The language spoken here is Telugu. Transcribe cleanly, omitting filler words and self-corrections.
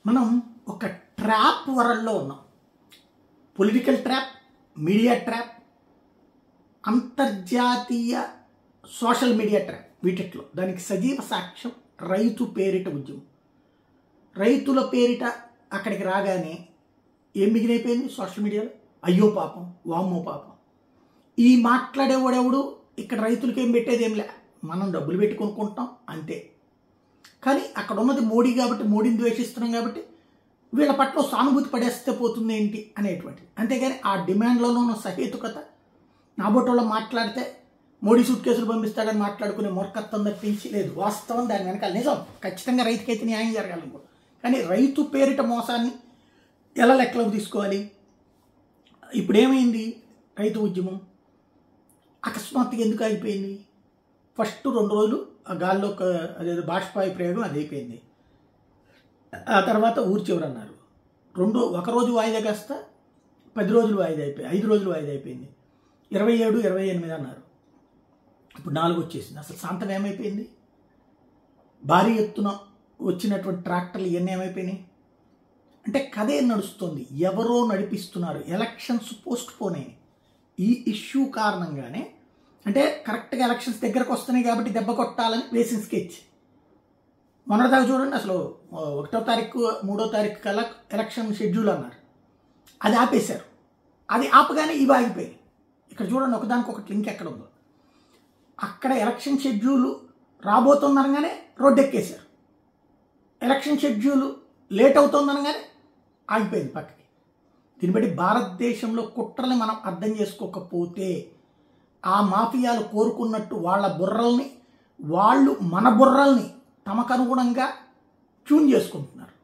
మనం ఒక ట్రాప్ వరల్డ్లో ఉన్నాం. పొలిటికల్ ట్రాప్, మీడియా ట్రాప్, అంతర్జాతీయ సోషల్ మీడియా ట్రాప్. వీటిట్లో దానికి సజీవ సాక్ష్యం రైతు పేరిట ఉద్యమం. రైతుల పేరిట అక్కడికి రాగానే ఏం మిగిలిపోయింది సోషల్ మీడియాలో? అయ్యో పాపం, వామ్మో పాపం. ఈ మాట్లాడేవాడెవడు ఇక్కడ రైతులకి ఏం పెట్టేది ఏం లే, మనం డబ్బులు పెట్టి కొనుక్కుంటాం అంతే. కానీ అక్కడ ఉన్నది మోడీ కాబట్టి, మోడీని ద్వేషిస్తున్నాం కాబట్టి వీళ్ళ పట్ల సానుభూతి పడేస్తే పోతుంది ఏంటి అనేటువంటిది. అంతేగాని ఆ డిమాండ్లలో ఉన్న సహేతుకత, నాబోటోళ్ళు మాట్లాడితే మోడీ సూట్ కేసులు పంపిస్తాడని మాట్లాడుకునే మూర్ఖత్వం తప్పించి లేదు. వాస్తవం దాని వెనకాల నిజం. ఖచ్చితంగా రైతుకైతే న్యాయం జరగాలనుకో. కానీ రైతు పేరిట మోసాన్ని ఎలా లెక్కలోకి తీసుకోవాలి? ఇప్పుడు ఏమైంది? రైతు ఉద్యమం అకస్మాత్తుగా ఎందుకు అయిపోయింది? ఫస్ట్ 2 రోజులు ఆ గాల్లో అదేదో బాష్పాయి ప్రయోగం అది అయిపోయింది. ఆ తర్వాత ఊరి చివరు అన్నారు. ఒక రోజు వాయిదా కాస్త 10 రోజులు వాయిదా అయిపోయి 5 రోజులు వాయిదా అయిపోయింది. 27, 28 అన్నారు. ఇప్పుడు 4 వచ్చేసింది. అసలు శాంతం ఏమైపోయింది? భారీ ఎత్తున వచ్చినటువంటి ట్రాక్టర్లు ఇవన్నీ ఏమైపోయినాయి? అంటే కథ ఏం నడుస్తుంది? ఎవరో నడిపిస్తున్నారు. ఎలక్షన్స్ పోస్ట్ పోన్ అయినాయి. ఈ ఇష్యూ కారణంగానే, అంటే కరెక్ట్గా ఎలక్షన్స్ దగ్గరకు వస్తున్నాయి కాబట్టి దెబ్బ కొట్టాలని వేసిన స్కెచ్. మొన్నటిదాకా చూడండి, అసలు 1వ తారీఖు 3వ తారీఖు కల్లా ఎలక్షన్ షెడ్యూల్ అన్నారు. అది ఆపేశారు. అది ఆపగానే ఇవి ఆగిపోయాయి. ఇక్కడ చూడండి, ఒకదానికి ఒకటి లింక్ ఎక్కడ ఉందో. అక్కడ ఎలక్షన్ షెడ్యూల్ రాబోతుందనగానే రోడ్డు ఎక్కేశారు. ఎలక్షన్ షెడ్యూల్ లేట్ అవుతుందనగానే ఆగిపోయింది పక్కకి. దీన్ని బట్టి భారతదేశంలో కుట్రల్ని మనం అర్థం చేసుకోకపోతే, ఆ మాఫియాలు కోరుకున్నట్టు వాళ్ళ బుర్రల్ని వాళ్ళు మన బుర్రల్ని తమకు అనుగుణంగా ట్యూన్ చేసుకుంటున్నారు.